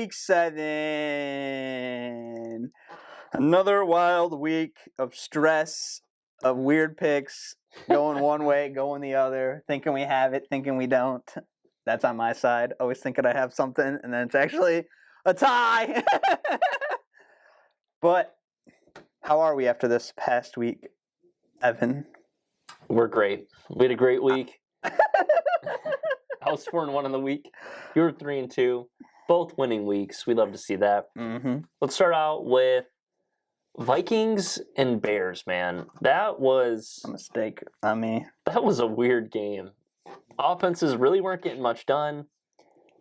week 7. Another wild week of stress, of weird picks, going one way, going the other, thinking we have it, thinking we don't. That's on my side. Always thinking I have something, and then it's actually a tie. But how are we after this past week, Evan? We're great. We had a great week. I was 4-1 in the week. You were 3-2. Both winning weeks. We love to see that. Mm-hmm. Let's start out with Vikings and Bears, man. That was A mistake on me. That was a weird game. Offenses really weren't getting much done.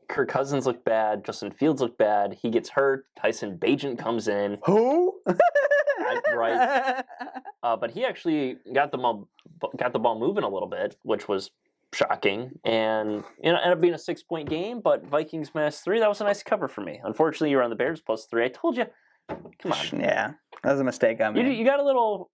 Kirk Cousins looked bad. Justin Fields looked bad. He gets hurt. Tyson Bagent comes in. Who? Right. But he actually got the ball moving a little bit, which was shocking. And ended up being a 6-point game, but Vikings -3. That was a nice cover for me. Unfortunately, you were on the Bears +3. I told you. Come on. Yeah, that was a mistake on me. You got a little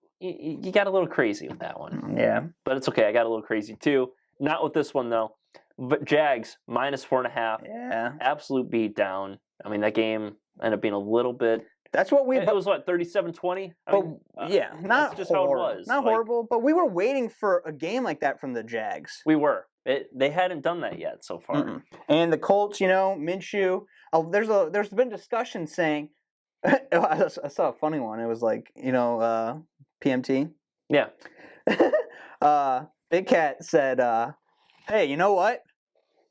crazy with that one. Yeah. But it's okay. I got a little crazy too. Not with this one though. But Jags -4.5. Yeah. Absolute beatdown. I mean, that game ended up being a little bit. That's what we. It was what 37-20. Yeah, not that's just horrible. how it was. Not horrible, but we were waiting for a game like that from the Jags. We were. They hadn't done that yet so far. Mm-mm. And the Colts, Minshew. There's been discussion saying. I saw a funny one. It was like PMT. Yeah. Big Cat said, "Hey, you know what?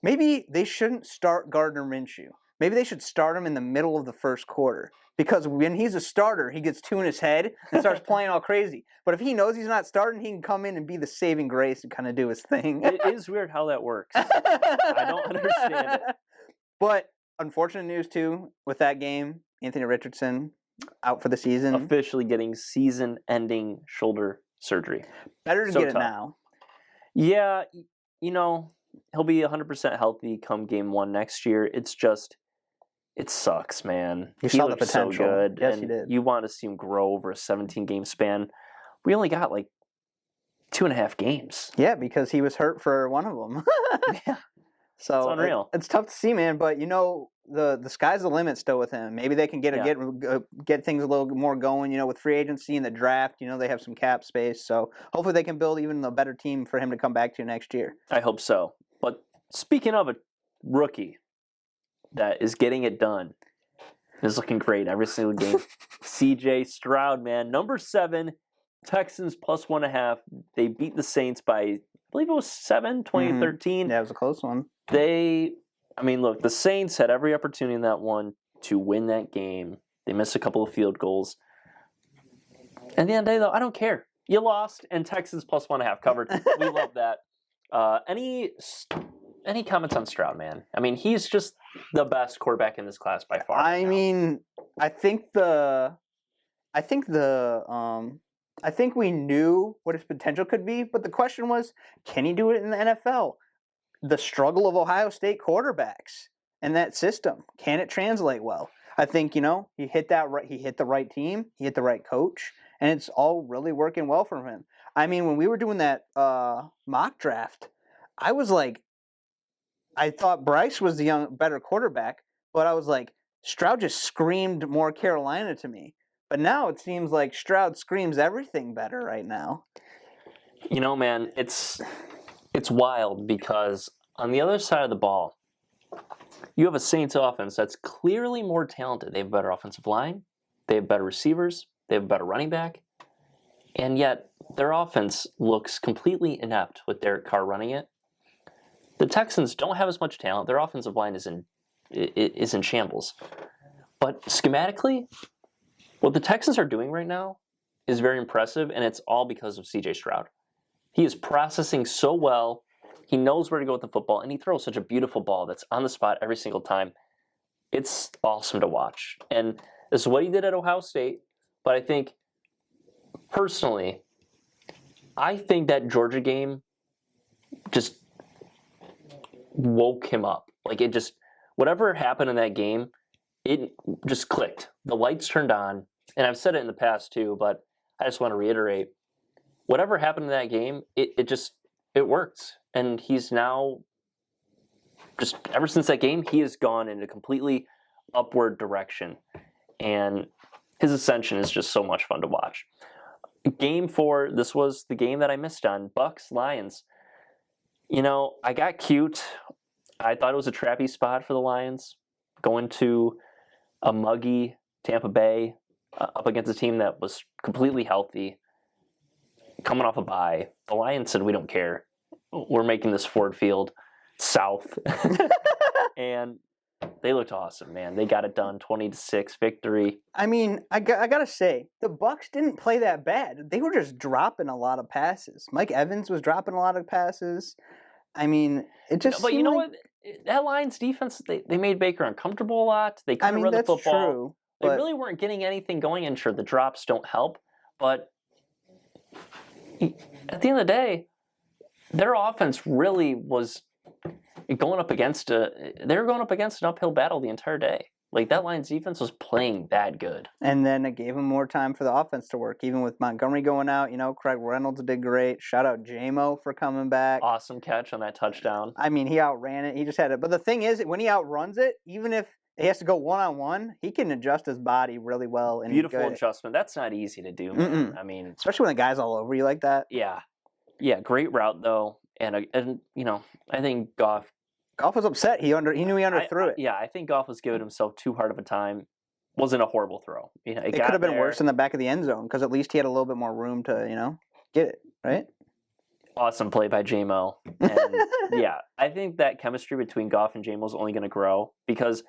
Maybe they shouldn't start Gardner Minshew. Maybe they should start him in the middle of the first quarter." Because when he's a starter, he gets two in his head and starts playing all crazy. But if he knows he's not starting, he can come in and be the saving grace and kind of do his thing. It is weird how that works. I don't understand it. But unfortunate news, too, with that game. Anthony Richardson out for the season. Officially getting season-ending shoulder surgery. Better to get it now. Yeah, he'll be 100% healthy come game 1 next year. It's just... It sucks, man. He saw the potential. So good. Yes, and he did. You want to see him grow over a 17-game span. We only got like 2.5 games. Yeah, because he was hurt for one of them. Yeah. So it's unreal. It's tough to see, man. But the sky's the limit still with him. Maybe they can get things a little more going. With free agency and the draft. They have some cap space. So hopefully they can build even a better team for him to come back to next year. I hope so. But speaking of a rookie that is getting it done, is looking great every single game. C.J. Stroud, man, number 7, Texans +1.5. They beat the Saints by, I believe it was 7, 2013. Yeah, it was a close one. Look, the Saints had every opportunity in that one to win that game. They missed a couple of field goals. At the end of the day, though, I don't care. You lost, and Texans +1.5 covered. We love that. Any comments on Stroud, man? I mean, he's just the best quarterback in this class by far. I think we knew what his potential could be, but the question was, can he do it in the NFL? The struggle of Ohio State quarterbacks and that system, can it translate well? I think he hit he hit the right team, he hit the right coach, and it's all really working well for him. I mean, when we were doing that mock draft, I was like, I thought Bryce was the better quarterback, but I was like, Stroud just screamed more Carolina to me. But now it seems like Stroud screams everything better right now. Man, it's wild because on the other side of the ball, you have a Saints offense that's clearly more talented. They have a better offensive line. They have better receivers. They have a better running back. And yet their offense looks completely inept with Derek Carr running it. The Texans don't have as much talent. Their offensive line is in shambles. But schematically, what the Texans are doing right now is very impressive, and it's all because of C.J. Stroud. He is processing so well. He knows where to go with the football, and he throws such a beautiful ball that's on the spot every single time. It's awesome to watch. And this is what he did at Ohio State, but I think, personally, that Georgia game just woke him up. Like, it just, whatever happened in that game, it just clicked. The lights turned on, and I've said it in the past too, but I just want to reiterate, whatever happened in that game, it worked. And he's now, just ever since that game, he has gone in a completely upward direction, and his ascension is just so much fun to watch. Game 4, this was the game that I missed on, Bucks-Lions. I got cute. I thought it was a trappy spot for the Lions, going to a muggy Tampa Bay up against a team that was completely healthy, coming off a bye. The Lions said, we don't care. We're making this Ford Field south. And they looked awesome, man. They got it done, 20-6 victory. I mean, I gotta say, the Bucks didn't play that bad. They were just dropping a lot of passes. Mike Evans was dropping a lot of passes. I mean, it just. But you seemed know like, what? That Lions defense, they made Baker uncomfortable a lot. They I couldn't mean, run the that's football. true. They But really weren't getting anything going, and sure, the drops don't help. But at the end of the day, their offense really was going up against they were going up against an uphill battle the entire day. Like, that Lions defense was playing that good. and then it gave him more time for the offense to work, even with Montgomery going out. Craig Reynolds did great. Shout out JMO for coming back. Awesome catch on that touchdown. I mean, he outran it. He just had it. But the thing is, when he outruns it, even if he has to go one-on-one, he can adjust his body really well. And Beautiful good. adjustment. That's not easy to do, man. I mean, Especially when the guy's all over you like that. yeah, great route though, and I think Goff Goff was upset. He knew he underthrew it. Yeah, I think Goff was giving himself too hard of a time. Wasn't a horrible throw. It It could have been worse in the back of the end zone because at least he had a little bit more room to get it right. Awesome play by JMO. And yeah, I think that chemistry between Goff and JMO is only going to grow because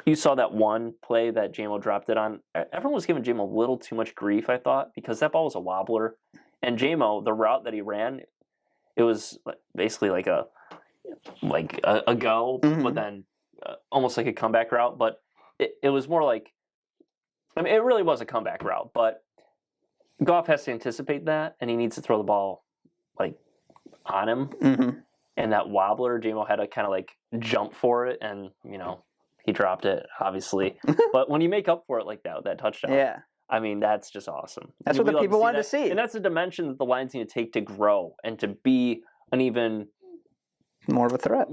you saw that one play that JMO dropped it on. Everyone was giving JMO a little too much grief, I thought, because that ball was a wobbler. And JMO, the route that he ran, it was basically like a go, but then almost like a comeback route. But it was more like, I mean, it really was a comeback route, but Goff has to anticipate that, and he needs to throw the ball like on him. And that wobbler, JMO had to kind of like jump for it, and he dropped it, obviously. But when you make up for it like that touchdown, Yeah. I mean, that's just awesome. That's what the people wanted to see. And that's a dimension that the Lions need to take to grow and to be an even More of a threat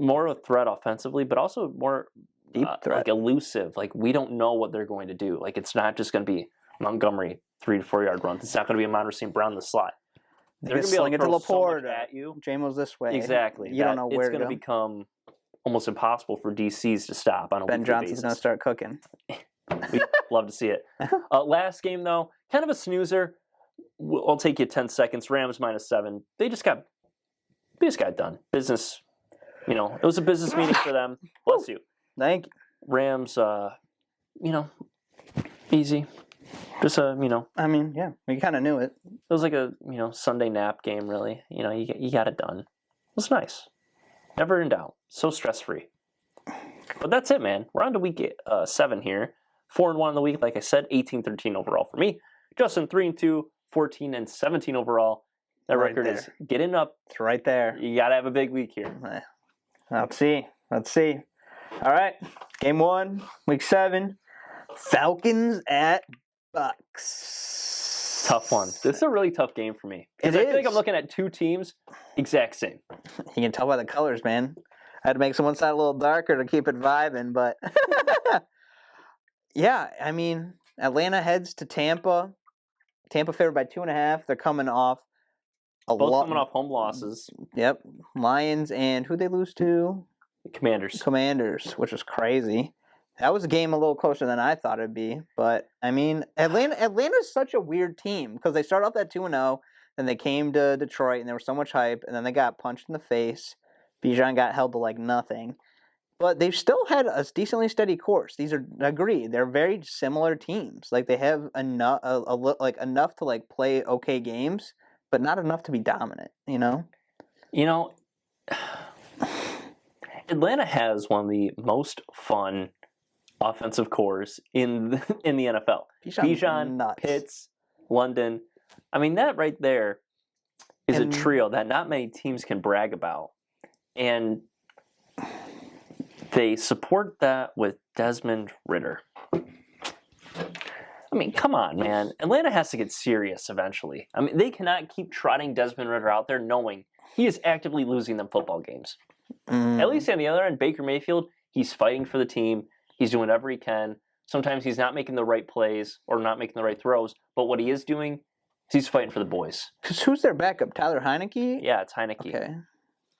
offensively, but also more deep threat. like elusive. Like, we don't know what they're going to do. Like, it's not just going to be Montgomery 3 to 4 yard runs. It's not going to be Amon St. Brown in the slot. They're going to be able to throw so much at you. JMO's this way. Exactly. You don't know where it's going to become almost impossible for DCs to stop on a Ben weekly Johnson's going to basis. start cooking. We'd love to see it. Last game, though, kind of a snoozer. I'll take you 10 seconds. Rams -7. They just got it done. Business. It was a business meeting for them. Bless you. Thank you. Rams, easy. Just I mean, yeah, we kind of knew it. It was like a Sunday nap game, really. You got it done. It was nice. Never in doubt. So stress free. But that's it, man. We're on to week 7 here. 4-1 in the week, like I said. 18-13 overall for me. Justin 3-2, 14-17 overall. That Right record there. is getting up. It's right there. You got to have a big week here. Let's see. All right. Game 1, week 7. Falcons at Bucks. Tough one. This is a really tough game for me. It Because I feel like is. I'm looking at two teams exact same. You can tell by the colors, man. I had to make one side a little darker to keep it vibing, but yeah, I mean, Atlanta heads to Tampa. Tampa favored by 2.5. They're coming off Both coming off home losses. Yep, Lions and who they lose to? Commanders, which was crazy. That was a game a little closer than I thought it'd be, but I mean, Atlanta's such a weird team because they started off at 2-0, then they came to Detroit and there was so much hype, and then they got punched in the face. Bijan got held to like nothing, but they've still had a decently steady course. They're very similar teams. Like they have enough, enough to like play okay games, but not enough to be dominant. Atlanta has one of the most fun offensive cores in the NFL. Bijan, nuts. Pitts, London. I mean, that right there is And- a trio that not many teams can brag about. And they support that with Desmond Ridder. I mean, come on, man. Atlanta has to get serious eventually. I mean, they cannot keep trotting Desmond Ridder out there knowing he is actively losing them football games. At least on the other end, Baker Mayfield, he's fighting for the team. He's doing whatever he can. Sometimes he's not making the right plays or not making the right throws, but what he is doing is he's fighting for the boys. Because who's their backup? Tyler Heineke? Yeah, it's Heineke. Okay.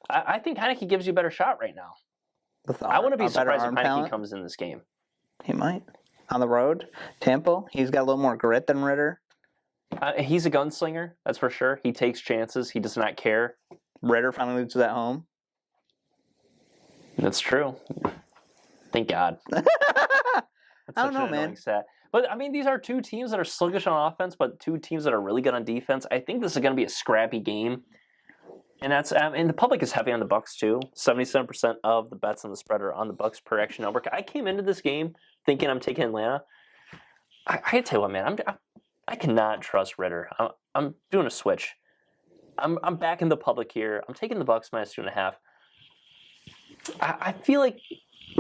I think Heineke gives you a better shot right now. I wouldn't be surprised if Heineke comes in this game. He might. On the road, Tampa, he's got a little more grit than Ritter. He's a gunslinger, that's for sure. He takes chances. He does not care. Ritter finally loses at home. That's true. Thank God. I don't know, man. Stat. But, I mean, these are two teams that are sluggish on offense, but two teams that are really good on defense. I think this is going to be a scrappy game. And that's and the public is heavy on the Bucks too. 77% of the bets on the spread are on the Bucks per Action Network. I came into this game thinking I'm taking Atlanta. I gotta tell you what, man, I cannot trust Ritter. I'm doing a switch. I'm backing the public here. I'm taking the Bucks minus 2.5. I feel like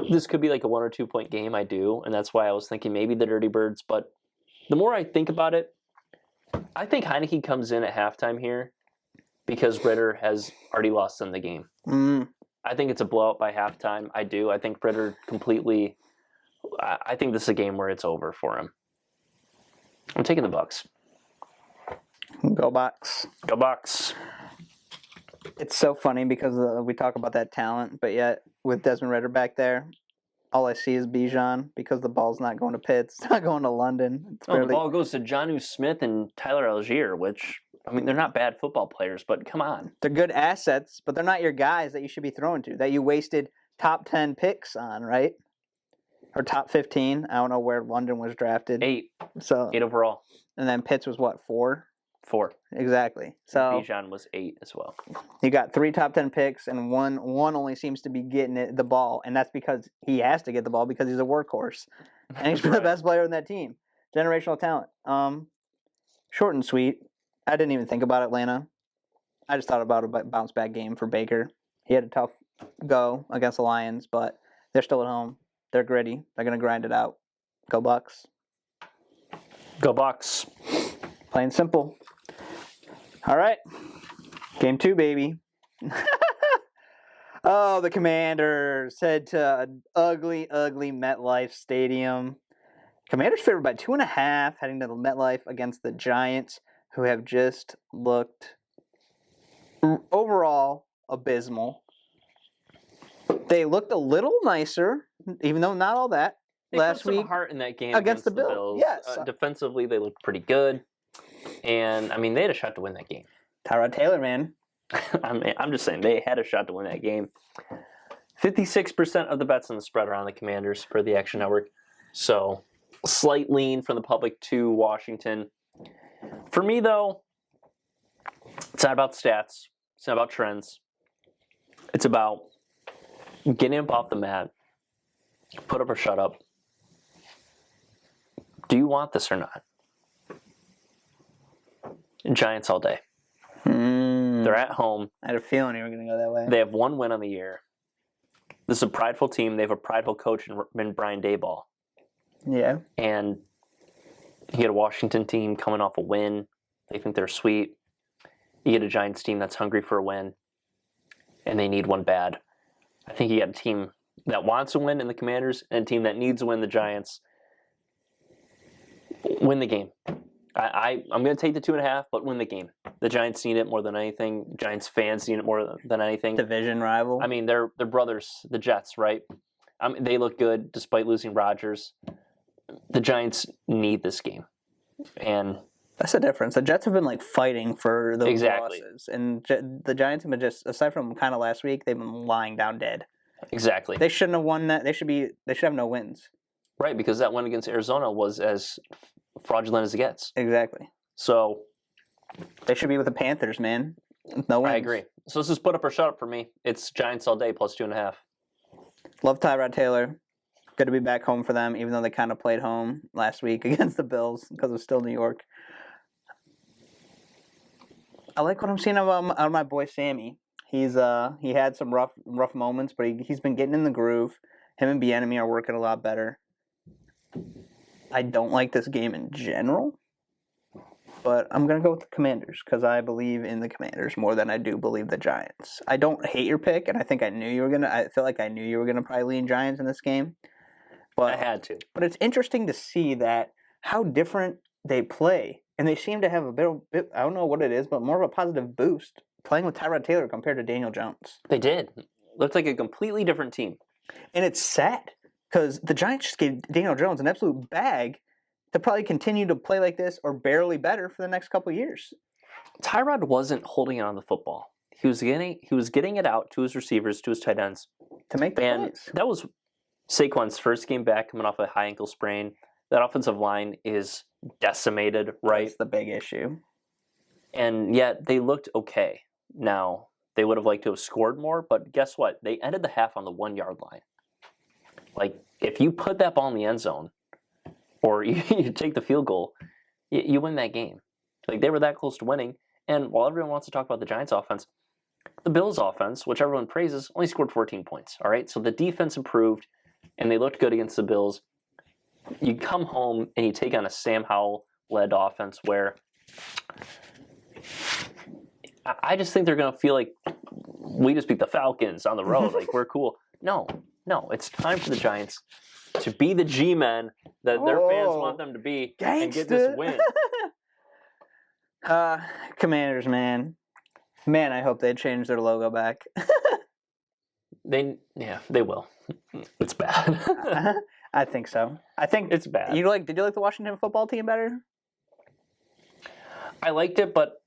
this could be like a 1 or 2 point game. I do, and that's why I was thinking maybe the Dirty Birds. But the more I think about it, I think Heineke comes in at halftime here because Ritter has already lost them the game. I think it's a blowout by halftime. I do. I think Ritter completely. I think this is a game where it's over for him. I'm taking the Bucks. Go Bucks. Go Bucks. It's so funny because we talk about that talent, but yet with Desmond Ritter back there, all I see is Bijan because the ball's not going to Pitts, it's not going to London. The ball goes to Jonnu Smith and Tyler Algier, which, I mean, they're not bad football players, but come on. They're good assets, but they're not your guys that you should be throwing to, that you wasted top 10 picks on, right? Or top 15. I don't know where London was drafted. 8. So 8 overall. And then Pitts was what, 4? 4. Exactly. So Bijan was 8 as well. You got 3 top 10 picks, and one only seems to be getting the ball, and that's because he has to get the ball because he's a workhorse, and he's the best player in that team. Generational talent. Short and sweet. I didn't even think about Atlanta. I just thought about a bounce back game for Baker. He had a tough go against the Lions, but they're still at home. They're gritty. They're gonna grind it out. Go Bucks. Go Bucks. Plain simple. All right. Game 2, baby. Oh, the Commanders head to an ugly, ugly MetLife Stadium. Commanders favored by 2.5 heading to the MetLife against the Giants, who have just looked overall abysmal. They looked a little nicer, even though not all that, last week. Some heart in that game against the Bills. Yes. Defensively, they looked pretty good. And, I mean, they had a shot to win that game. Tyrod Taylor, man. I'm just saying, they had a shot to win that game. 56% of the bets on the spread are on the Commanders per the Action Network. So, slight lean from the public to Washington. For me, though, it's not about stats. It's not about trends. It's about getting up off the mat. Put up or shut up. Do you want this or not? Giants all day. They're at home. I had a feeling you were going to go that way. They have 1 win on the year. This is a prideful team. They have a prideful coach in Brian Daboll. Yeah. And you get a Washington team coming off a win. They think they're sweet. You get a Giants team that's hungry for a win, and they need one bad. I think you got a team that wants to win in the Commanders and a team that needs to win, the Giants. Win the game. I'm going to take the 2.5, but win the game. The Giants need it more than anything. Giants fans need it more than anything. Division rival. I mean, they're brothers, the Jets, right? They look good despite losing Rodgers. The Giants need this game, and that's the difference. The Jets have been like fighting for those exactly. losses, and the Giants have been just, aside from kind of last week, they've been lying down dead. Exactly. They shouldn't have won that. They should have no wins. Right, because that win against Arizona was as fraudulent as it gets. Exactly. So they should be with the Panthers, man. No wins. I agree. So this is put up or shut up for me. It's Giants all day plus 2.5. Love Tyrod Taylor. Good to be back home for them, even though they kind of played home last week against the Bills because it was still New York. I like what I'm seeing out of my boy Sammy. He had some rough moments, but he's been getting in the groove. Him and Bieniemy are working a lot better. I don't like this game in general, but I'm going to go with the Commanders because I believe in the Commanders more than I do believe the Giants. I don't hate your pick, and I think I feel like I knew you were going to probably lean Giants in this game. But had to. But it's interesting to see that how different they play, and they seem to have a bit. I don't know what it is, but more of a positive boost playing with Tyrod Taylor compared to Daniel Jones. They did. Looked like a completely different team. And it's sad because the Giants just gave Daniel Jones an absolute bag to probably continue to play like this or barely better for the next couple of years. Tyrod wasn't holding on the football. He was getting it out to his receivers, to his tight ends. To make the And plays. that was Saquon's first game back coming off a high ankle sprain. That offensive line is decimated, right? That's the big issue. And yet they looked okay. Now, they would have liked to have scored more, but guess what? They ended the half on the 1 yard line. Like, if you put that ball in the end zone or you take the field goal, you win that game. Like, they were that close to winning. And while everyone wants to talk about the Giants offense, the Bills offense, which everyone praises, only scored 14 points. All right, so the defense improved, and they looked good against the Bills. You come home and you take on a Sam Howell-led offense where I just think they're going to feel like we just beat the Falcons on the road. Like, we're cool. No, it's time for the Giants to be the G-men that their fans want them to be and get this win. Commanders, man. Man, I hope they change their logo back. They will. It's bad. I think so. I think it's bad. Did you like the Washington football team better? I liked it, but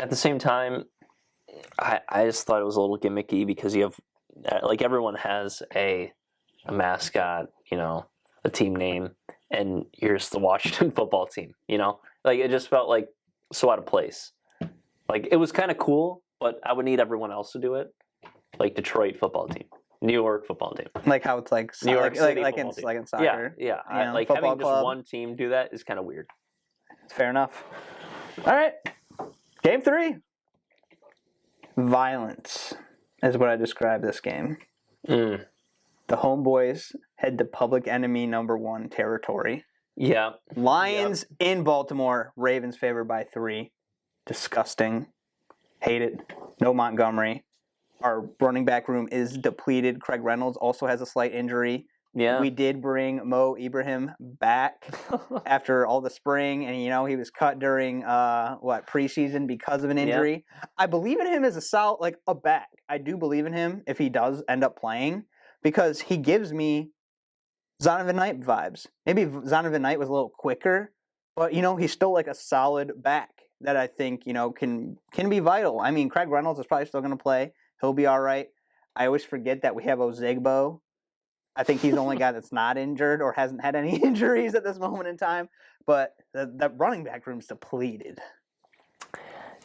at the same time, I just thought it was a little gimmicky because you have, like, everyone has a mascot, a team name, and here's the Washington football team, Like, it just felt like so out of place. Like, it was kind of cool, but I would need everyone else to do it. Like Detroit football team, New York football team. Like how it's like New York City like in soccer. Yeah. Like football having club. just one team do that is kind of weird. Fair enough. All right. Game 3. Violence is what I describe this game. Mm. The homeboys head to public enemy number 1 territory. Yeah. Lions in Baltimore. Ravens favored by 3. Disgusting. Hate it. No Montgomery. Our running back room is depleted. Craig Reynolds also has a slight injury. Yeah. We did bring Mo Ibrahim back after all the spring, and he was cut during preseason because of an injury. Yeah. I believe in him as a back. I do believe in him if he does end up playing because he gives me Zonovan Knight vibes. Maybe Zonovan Knight was a little quicker, but he's still like a solid back that I think can be vital. I mean, Craig Reynolds is probably still going to play. He'll be all right. I always forget that we have Ozigbo. I think he's the only guy that's not injured or hasn't had any injuries at this moment in time. But that running back room's depleted.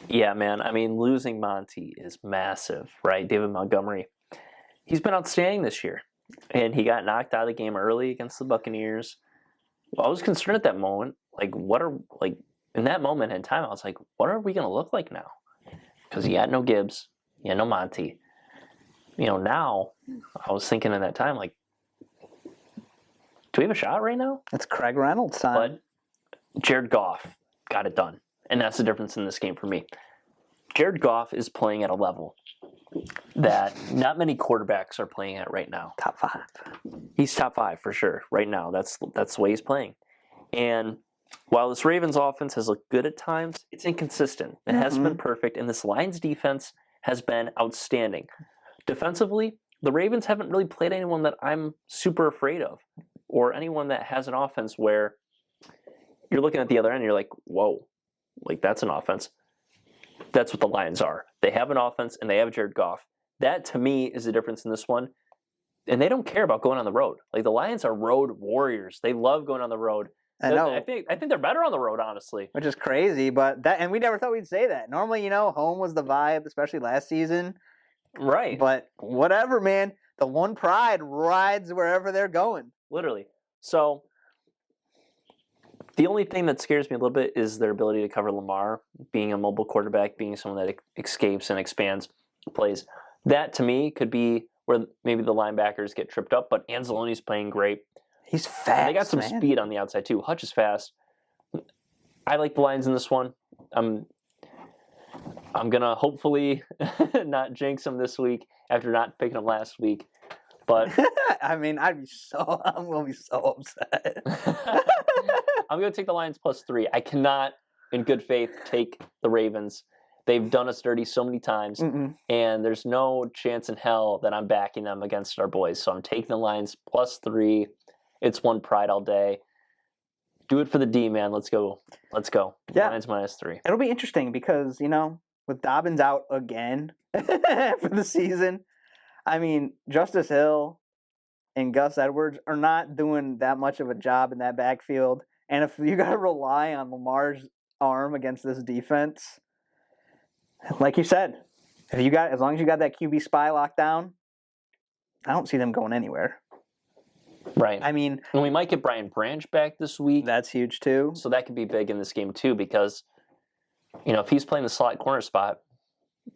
Yeah, man. I mean, losing Monty is massive, right? David Montgomery. He's been outstanding this year. And he got knocked out of the game early against the Buccaneers. I was concerned at that moment. In that moment in time, I was like, what are we going to look like now? Because he had no Gibbs. He had no Monty. Now, I was thinking in that time, like, do we have a shot right now? It's Craig Reynolds' time. But Jared Goff got it done. And that's the difference in this game for me. Jared Goff is playing at a level that not many quarterbacks are playing at right now. Top 5. He's top 5 for sure right now. That's the way he's playing. And while this Ravens offense has looked good at times, it's inconsistent. It hasn't been perfect. And this Lions defense has been outstanding. Defensively, the Ravens haven't really played anyone that I'm super afraid of, or anyone that has an offense where you're looking at the other end and you're like, whoa, like that's an offense. That's what the Lions are. They have an offense and they have Jared Goff. That to me is the difference in this one. And they don't care about going on the road. Like the Lions are road warriors. They love going on the road. I know. I think they're better on the road, honestly. Which is crazy, and we never thought we'd say that. Normally, home was the vibe, especially last season. Right. But whatever, man. The one pride rides wherever they're going. Literally. So the only thing that scares me a little bit is their ability to cover Lamar, being a mobile quarterback, being someone that escapes and expands plays. That, to me, could be where maybe the linebackers get tripped up, but Anzalone's playing great. He's fast. They got some speed on the outside, too. Hutch is fast. I like the Lions in this one. I'm going to hopefully not jinx them this week after not picking them last week. But I mean, I'm gonna be so upset. I'm going to take the Lions +3. I cannot, in good faith, take the Ravens. They've done us dirty so many times, Mm-mm. and there's no chance in hell that I'm backing them against our boys. So I'm taking the Lions +3. It's one pride all day. Do it for the D, man. Let's go. Let's go. Yeah. Lions -3. It'll be interesting because, with Dobbins out again for the season, I mean, Justice Hill and Gus Edwards are not doing that much of a job in that backfield. And if you got to rely on Lamar's arm against this defense, like you said, as long as you got that QB spy locked down, I don't see them going anywhere. Right. I mean, and we might get Brian Branch back this week. That's huge too. So that could be big in this game too, because if he's playing the slot corner spot,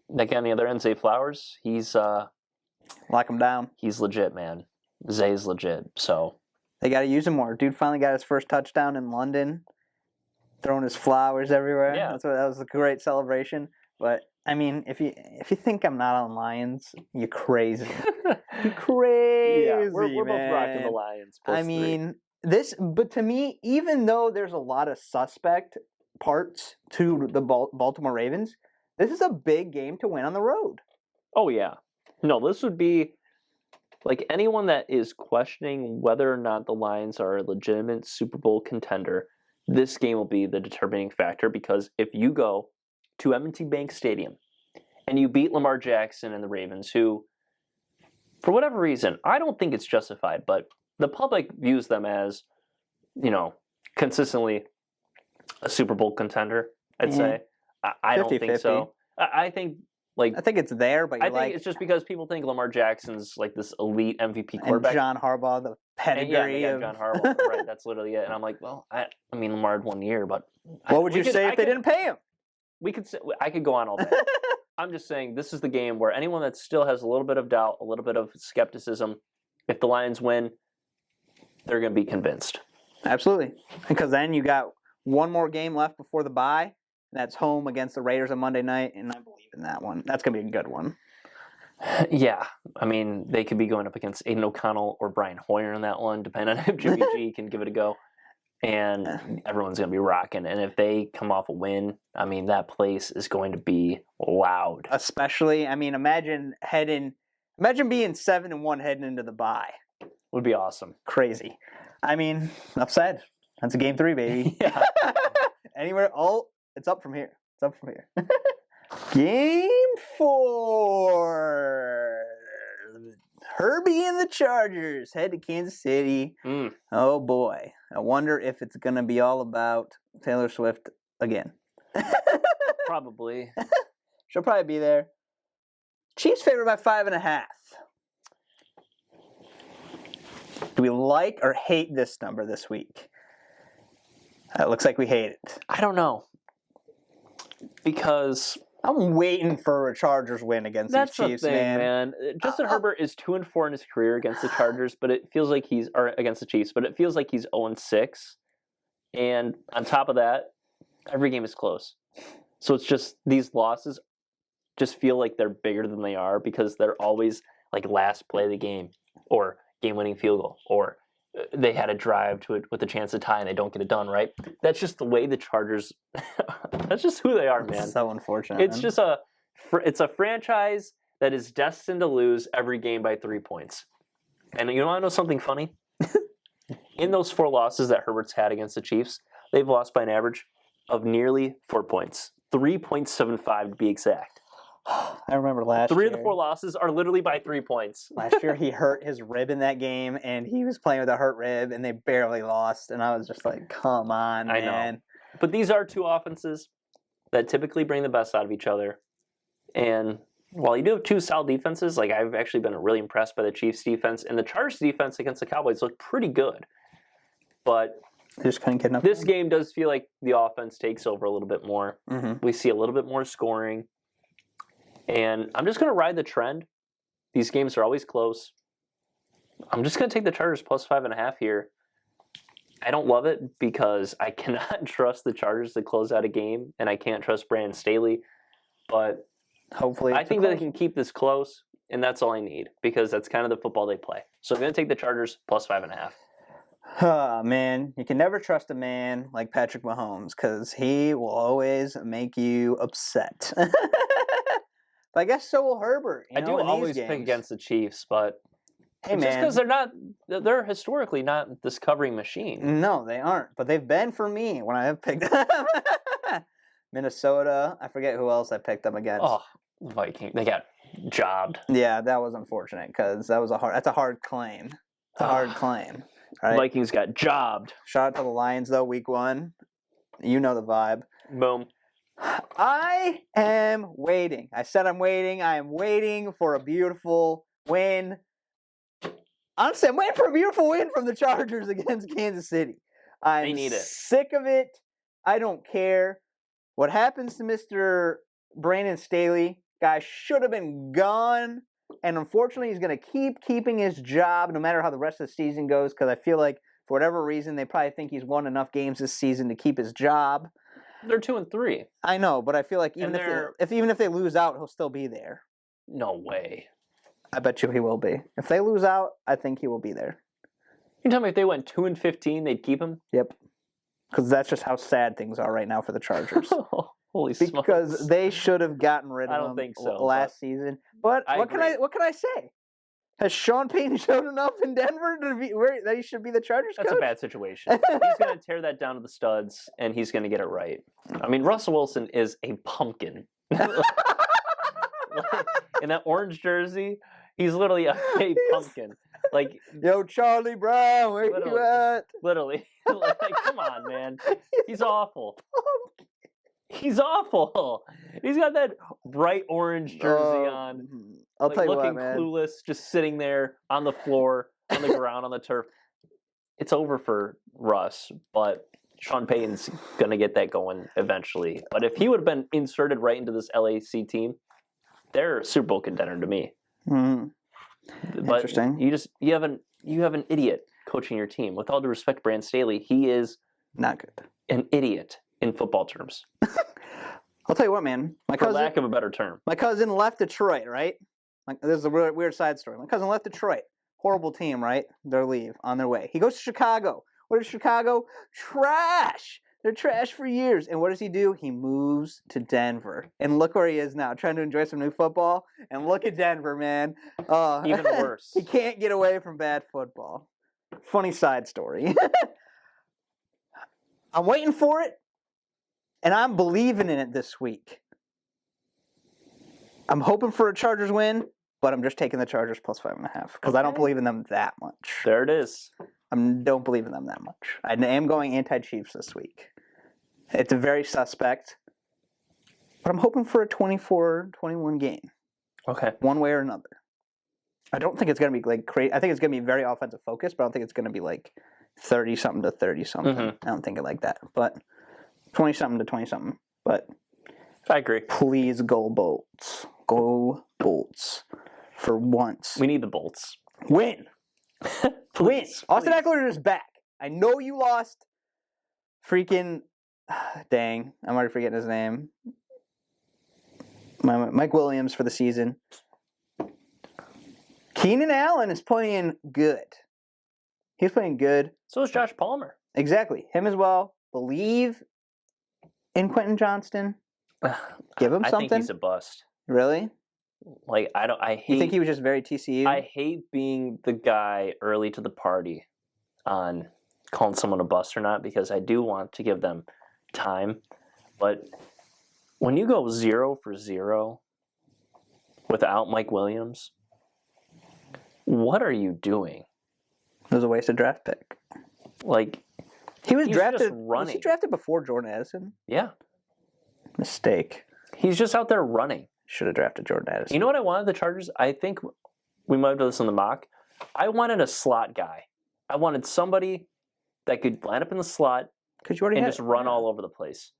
that guy on the other end, Zay Flowers, he's lock him down. He's legit, man. Zay's legit. So they got to use him more. Dude finally got his first touchdown in London, throwing his flowers everywhere. Yeah. That was a great celebration. But I mean, if you think I'm not on Lions, you're crazy. You're crazy. yeah, we're both man. rocking the Lions. I mean, but to me, even though there's a lot of suspect parts to the Baltimore Ravens, this is a big game to win on the road. Oh yeah, no, this would be like anyone that is questioning whether or not the Lions are a legitimate Super Bowl contender. This game will be the determining factor, because if you go to M&T Bank Stadium and you beat Lamar Jackson and the Ravens, who, for whatever reason, I don't think it's justified, but the public views them as, consistently a Super Bowl contender, I'd say. I don't think so. I think it's there, but I think it's just because people think Lamar Jackson's like this elite MVP quarterback. And John Harbaugh, the pedigree of John Harbaugh, right? That's literally it. And I'm like, well, I mean, Lamar had 1 year, but what would you say if they didn't pay him? I could go on all day. I'm just saying this is the game where anyone that still has a little bit of doubt, a little bit of skepticism, if the Lions win, they're going to be convinced. Absolutely, because then you got one more game left before the bye. And that's home against the Raiders on Monday night, and I believe in that one. That's going to be a good one. Yeah, I mean, they could be going up against Aiden O'Connell or Brian Hoyer in that one, depending on if Jimmy G can give it a go. And everyone's going to be rocking. And if they come off a win, I mean, that place is going to be loud. Especially, I mean, imagine being 7-1 heading into the bye. Would be awesome. Crazy. I mean, enough said. That's a game 3, baby. Yeah. Anywhere? It's up from here. Game 4. Herbie and the Chargers head to Kansas City. Oh boy. I wonder if it's going to be all about Taylor Swift again. Probably. She'll probably be there. Chiefs favored by 5.5. Do we like or hate this number this week? It looks like we hate it. I don't know. Because I'm waiting for a Chargers win against these Chiefs, the thing, man. Justin Herbert is 2-4 in his career against the Chargers, but it feels like against the Chiefs, but it feels like he's 0-6. And on top of that, every game is close. So it's just these losses just feel like they're bigger than they are, because they're always like last play of the game, or game-winning field goal, or they had a drive to it with a chance to tie and they don't get it done, right? That's just the way the Chargers. That's just who they are, man. It's so unfortunate. It's just it's a franchise that is destined to lose every game by 3 points. And you want to know something funny? In those 4 losses that Herbert's had against the Chiefs, they've lost by an average of nearly 4 points, 3.75 to be exact. I remember last year. 3 of the 4 losses are literally by 3 points. Last year he hurt his rib in that game, and he was playing with a hurt rib, and they barely lost. And I was just like, come on, man. I know. But these are 2 offenses that typically bring the best out of each other. And while you do have 2 solid defenses, like I've actually been really impressed by the Chiefs defense, and the Chargers defense against the Cowboys looked pretty good. But they just couldn't get enough. This game does feel like the offense takes over a little bit more. Mm-hmm. We see a little bit more scoring. And I'm just going to ride the trend. These games are always close. I'm just going to take the Chargers plus 5.5 here. I don't love it because I cannot trust the Chargers to close out a game, and I can't trust Brandon Staley. But hopefully, I think that they can keep this close. and that's all I need because that's kind of the football they play. So I'm going to take the Chargers plus 5.5. Oh, man, you can never trust a man like Patrick Mahomes because he will always make you upset. But I guess so will Herbert. I do in these always pick games. against the Chiefs, but Hey, just man. because they're historically not this covering machine. No, they aren't. But they've been for me when I have picked Minnesota. I forget who else I picked them against. Oh, Viking, they got jobbed. Yeah, that was unfortunate because that's a hard claim. It's a hard claim. Right? Vikings got jobbed. Shout out to the Lions though, week 1. You know the vibe. Boom. I am waiting. I said I'm waiting. I am waiting for a beautiful win. Honestly, I'm waiting for a beautiful win from the Chargers against Kansas City. I'm need it. sick of it. I don't care. What happens to Mr. Brandon Staley? Guy should have been gone. And unfortunately, he's going to keeping his job no matter how the rest of the season goes because I feel like for whatever reason, they probably think he's won enough games this season to keep his job. They're 2-3. I know, but I feel like even if they lose out, he'll still be there. No way. I bet you he will be. If they lose out, I think he will be there. You tell me if they went 2-15, they'd keep him? Yep. Because that's just how sad things are right now for the Chargers. Holy smokes. Because they should have gotten rid of I don't him think so, last season. But I what can I say? Has Sean Payton shown enough in Denver that he should be the Chargers That's coach? a bad situation. He's going to tear that down to the studs, and he's going to get it right. I mean, Russell Wilson is a pumpkin. In that orange jersey, he's literally a pumpkin. Like, yo, Charlie Brown, where you at? Literally. Like, come on, man. He's awful. He's awful. He's got that bright orange jersey on. I'll tell you looking what, man. Clueless, just sitting there on the floor, on the ground, on the turf. It's over for Russ, but Sean Payton's going to get that going eventually. But if he would have been inserted right into this LAC team, they're a Super Bowl contender to me. Mm-hmm. But Interesting. you have an idiot coaching your team. With all due respect, Brand Staley, he is not good. An idiot in football terms. I'll tell you what, man. For lack of a better term. My cousin left Detroit, right? This is a weird side story. My cousin left Detroit. Horrible team, right? Their leave on their way. He goes to Chicago. What is Chicago? Trash. They're trash for years. And what does he do? He moves to Denver. And look where he is now, trying to enjoy some new football. And look at Denver, man. Even worse. He can't get away from bad football. Funny side story. I'm waiting for it. And I'm believing in it this week. I'm hoping for a Chargers win, but I'm just taking the Chargers plus 5.5 because I don't believe in them that much. There it is. I don't believe in them that much. I am going anti-Chiefs this week. It's a very suspect, but I'm hoping for a 24-21 game. Okay. One way or another. I don't think it's going to be like crazy. I think it's going to be very offensive focused, but I don't think it's going to be like 30-something to 30-something. Mm-hmm. I don't think it like that, but 20-something to 20-something. But I agree. Please go Bolts. Go Bolts. For once. We need the Bolts. Win. Win. Please. Austin Eckler is back. I know you lost. Freaking. Dang. I'm already forgetting his name. Mike Williams for the season. Keenan Allen is playing good. He's playing good. So is Josh Palmer. Exactly. Him as well. Believe in Quentin Johnston. Give him something. I think he's a bust. Really? Like, I hate. You think he was just very TCU? I hate being the guy early to the party on calling someone a bust or not because I do want to give them time. But when you go 0 for 0 without Mike Williams, what are you doing? It was a wasted draft pick. Like, he was drafted. Just running. Was he drafted before Jordan Addison? Yeah. Mistake. He's just out there running. Should have drafted Jordan Addison. You know what I wanted the Chargers? I think we might have done this in the mock. I wanted a slot guy. I wanted somebody that could line up in the slot and just run all over the place.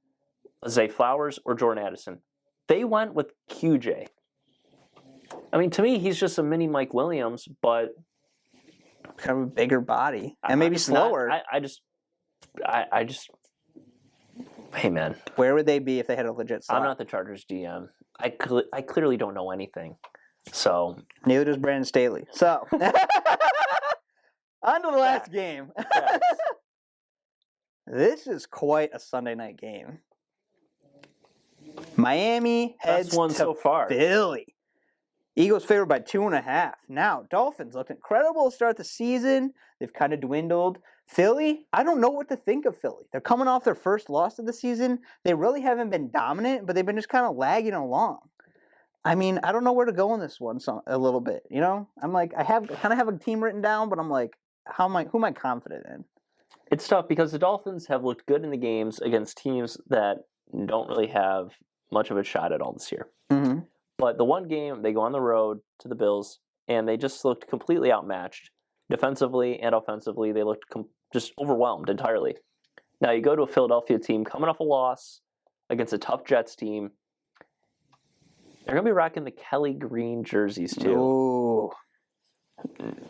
Zay Flowers or Jordan Addison. They went with QJ. I mean, to me, he's just a mini Mike Williams, but kind of a bigger body and maybe slower. I just. Hey, man. Where would they be if they had a legit slot? I'm not the Chargers GM. I clearly don't know anything. So, Neither does Brandon Staley. So, on to the last game. This is quite a Sunday night game. Miami heads best one to so far. Philly. Eagles favored by 2.5. Now, Dolphins looked incredible to start the season. They've kind of dwindled. Philly, I don't know what to think of Philly. They're coming off their first loss of the season. They really haven't been dominant, but they've been just kind of lagging along. I mean, I don't know where to go in this one a little bit. You know, I'm like, I kind of have a team written down, but I'm like, who am I confident in? It's tough because the Dolphins have looked good in the games against teams that don't really have much of a shot at all this year. Mm-hmm. But the one game, they go on the road to the Bills, and they just looked completely outmatched. Defensively and offensively, they looked just overwhelmed entirely. Now, you go to a Philadelphia team coming off a loss against a tough Jets team. They're going to be rocking the Kelly Green jerseys, too. Ooh.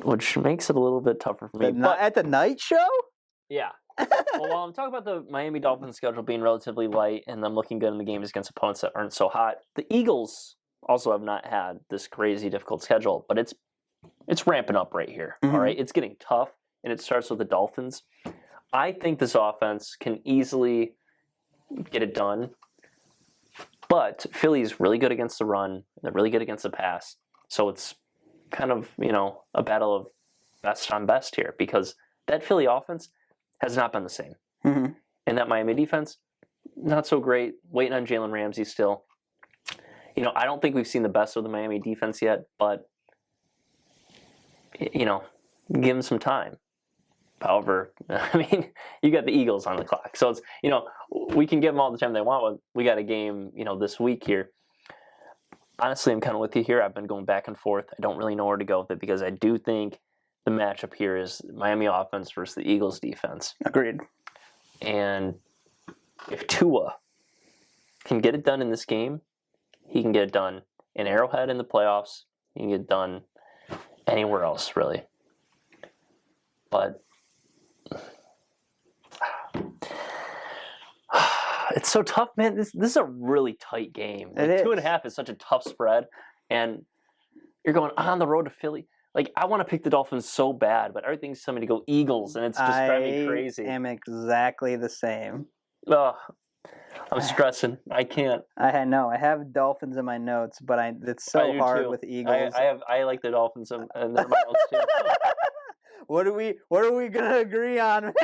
Which makes it a little bit tougher for me. At the night show? Yeah. Well, while I'm talking about the Miami Dolphins schedule being relatively light and them looking good in the games against opponents that aren't so hot, the Eagles also have not had this crazy difficult schedule, but it's ramping up right here. Mm-hmm. All right, it's getting tough, and it starts with the Dolphins. I think this offense can easily get it done, but Philly's really good against the run, and they're really good against the pass, so it's kind of, a battle of best on best here, because that Philly offense has not been the same. Mm-hmm. And that Miami defense, not so great. Waiting on Jalen Ramsey still. I don't think we've seen the best of the Miami defense yet, but, give them some time. However, I mean, you got the Eagles on the clock. So it's, we can give them all the time they want. We got a game, this week here. Honestly, I'm kind of with you here. I've been going back and forth. I don't really know where to go with it because I do think the matchup here is Miami offense versus the Eagles defense. Agreed. And if Tua can get it done in this game, he can get it done in Arrowhead in the playoffs. He can get it done anywhere else, really. But it's so tough, man. This is a really tight game. Like, 2.5 is such a tough spread. And you're going on the road to Philly. Like, I want to pick the Dolphins so bad, but everything's telling me to go Eagles, and it's just driving me crazy. I am exactly the same. Ugh, I'm stressing. I can't. I have Dolphins in my notes, but it's so hard with Eagles. I like the Dolphins, and they're my notes too. What are we gonna agree on, man?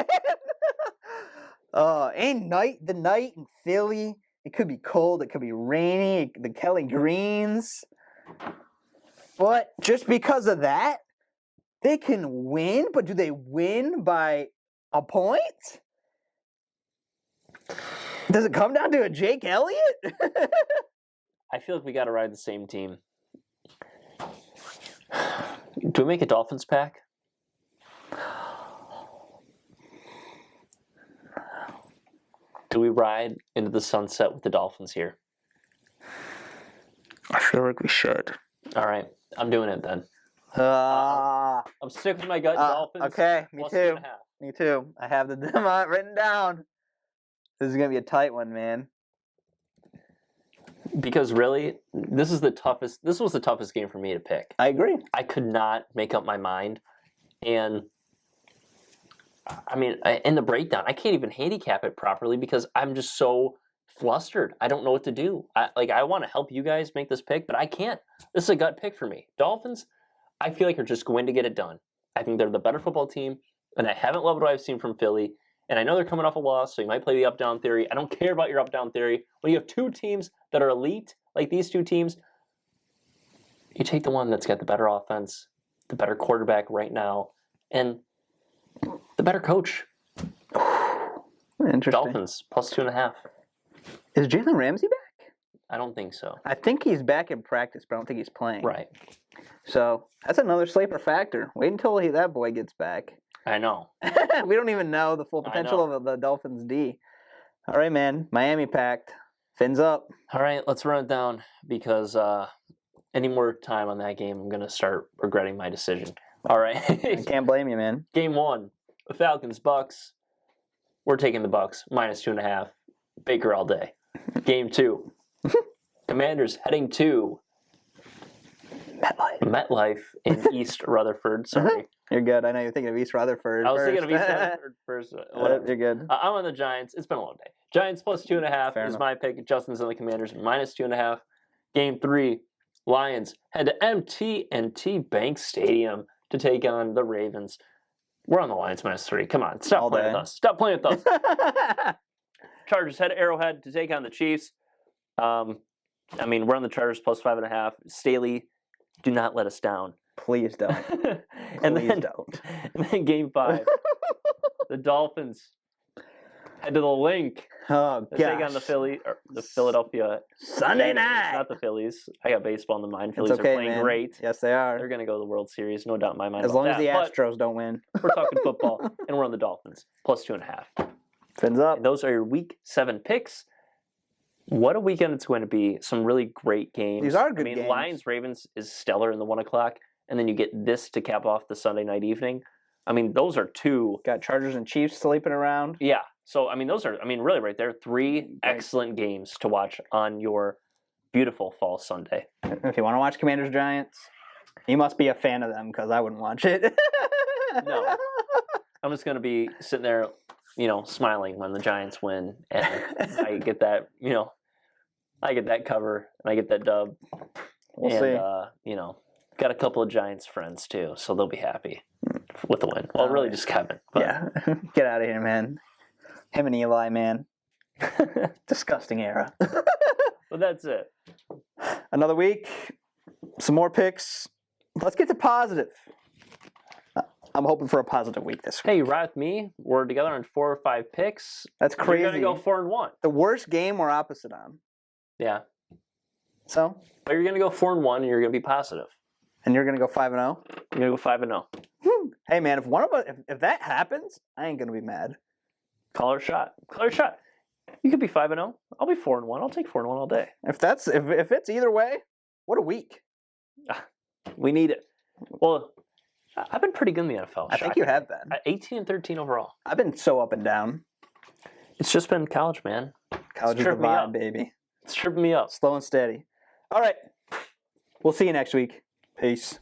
The night in Philly. It could be cold. It could be rainy. The Kelly Greens. But just because of that, they can win. But do they win by a point? Does it come down to a Jake Elliott? I feel like we got to ride the same team. Do we make a Dolphins pack? Do we ride into the sunset with the Dolphins here? I feel like we should. All right. I'm doing it then. I'm sticking with my gut. Dolphins. Okay, me too. 2.5. Me too. I have the written down. This is going to be a tight one, man. Because really, this was the toughest game for me to pick. I agree. I could not make up my mind. And I mean, in the breakdown, I can't even handicap it properly because I'm just so flustered. I don't know what to do. I want to help you guys make this pick, but I can't. This is a gut pick for me. Dolphins, I feel like are just going to get it done. I think they're the better football team, and I haven't loved what I've seen from Philly. And I know they're coming off a loss, so you might play the up-down theory. I don't care about your up-down theory. When you have two teams that are elite, like these two teams, you take the one that's got the better offense, the better quarterback right now, and the better coach. Interesting. Dolphins, plus 2.5. Is Jalen Ramsey back? I don't think so. I think he's back in practice, but I don't think he's playing. Right. So that's another sleeper factor. Wait until that boy gets back. I know. We don't even know the full potential of the Dolphins D. All right, man. Miami packed. Fins up. All right, let's run it down because any more time on that game, I'm going to start regretting my decision. All right. I can't blame you, man. Game 1, the Falcons, Bucks. We're taking the Bucks, minus 2.5. Baker all day. Game 2, Commanders heading to MetLife in East Rutherford. Sorry. You're good. I know you're thinking of East Rutherford. I was first. thinking of East Rutherford first. Whatever. You're good. I'm on the Giants. It's been a long day. Giants plus 2.5 Fair is enough. my pick. Justin's on the Commanders minus 2.5. Game 3, Lions head to MT&T Bank Stadium to take on the Ravens. We're on the Lions minus 3. Come on, stop All playing day. with us. Stop playing with us. Chargers head to Arrowhead to take on the Chiefs. We're on the Chargers plus 5.5. Staley, do not let us down. Please don't. and Please then, don't. And then game 5, the Dolphins head to the Link Oh, to take on gosh. the Philadelphia Sunday Eagles, night. not the Phillies. I got baseball in the mind. Phillies It's okay, are playing man. great. Yes, they are. They're going to go to the World Series, no doubt in my mind. As about long as the that. Astros don't win. But we're talking football, and we're on the Dolphins plus 2.5. Fins up. And those are your Week 7 picks. What a weekend it's going to be. Some really great games. These are good games. Lions Ravens is stellar in the 1 o'clock, and then you get this to cap off the Sunday night evening. Those are two. Got Chargers and Chiefs sleeping around. Yeah. So, those are, really right there, 3 excellent games to watch on your beautiful fall Sunday. If you want to watch Commanders Giants, you must be a fan of them because I wouldn't watch it. No. I'm just going to be sitting there, smiling when the Giants win, and I get that, I get that cover, and I get that dub. We'll see. Got a couple of Giants friends too, so they'll be happy with the win. Well, really just Kevin. But. Yeah. Get out of here, man. Him and Eli, man. Disgusting era. But that's it. Another week. Some more picks. Let's get to positive. I'm hoping for a positive week this week. Hey, you ride with me. We're together on 4 or 5 picks. That's crazy. You're going to go 4-1. The worst game we're opposite on. Yeah. So? But you're going to go 4-1, and you're going to be positive. And you're going to go 5-0? You're going to go 5-0. Hey, man, if one of us, if that happens, I ain't going to be mad. Call her shot. Call her shot. You could be 5-0. I'll be 4-1. I'll take 4-1 all day. If it's either way, what a week. We need it. Well, I've been pretty good in the NFL. I think you have been. 18-13 overall. I've been so up and down. It's just been college, man. College is the tripping me vibe, up. baby. It's tripping me up. Slow and steady. All right. We'll see you next week. Peace.